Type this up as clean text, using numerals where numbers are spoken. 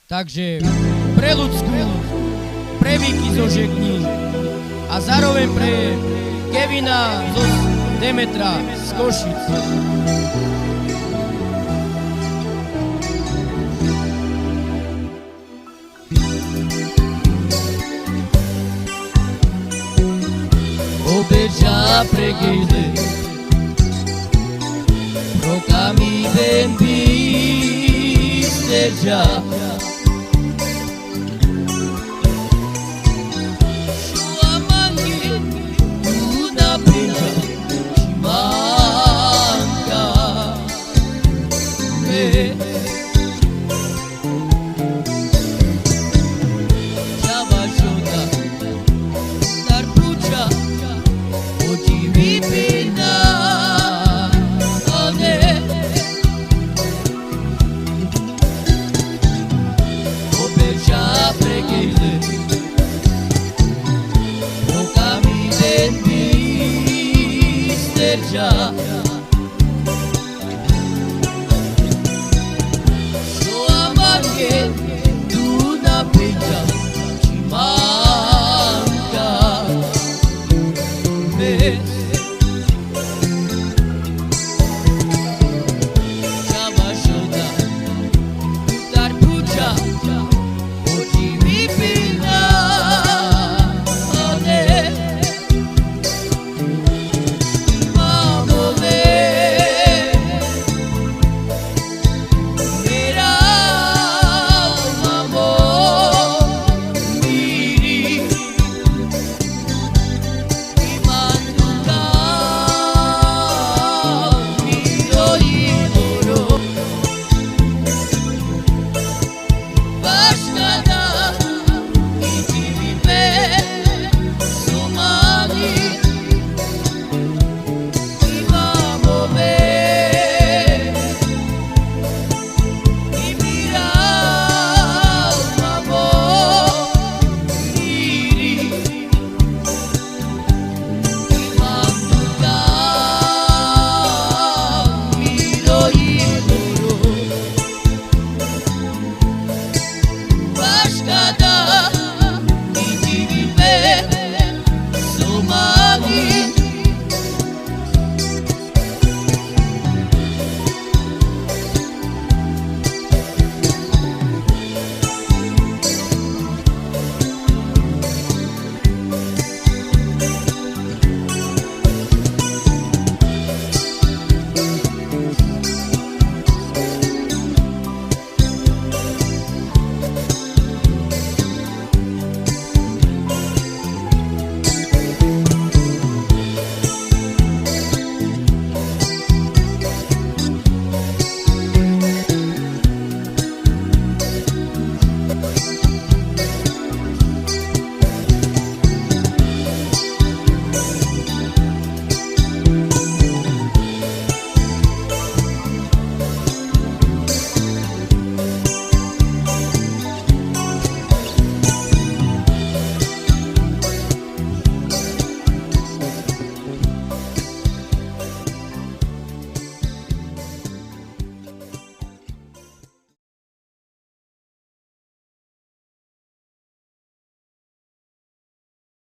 Takže pre ľudskú, pre Vicky zo Žekní a zároveň pre Kevina zo Demetra z Košic. Obeja preghiede Procami ben vistergia Sua mangi una pena ci manca me Java Jota dar pucha Oggi mi pena a me Obeja preghiede Procami ben vistergia Sua mangi una pena ci manca me Java Jota dar pucha Oggi mi pena a me Mamo me Era mamo miri Imanduka Midori moro Başka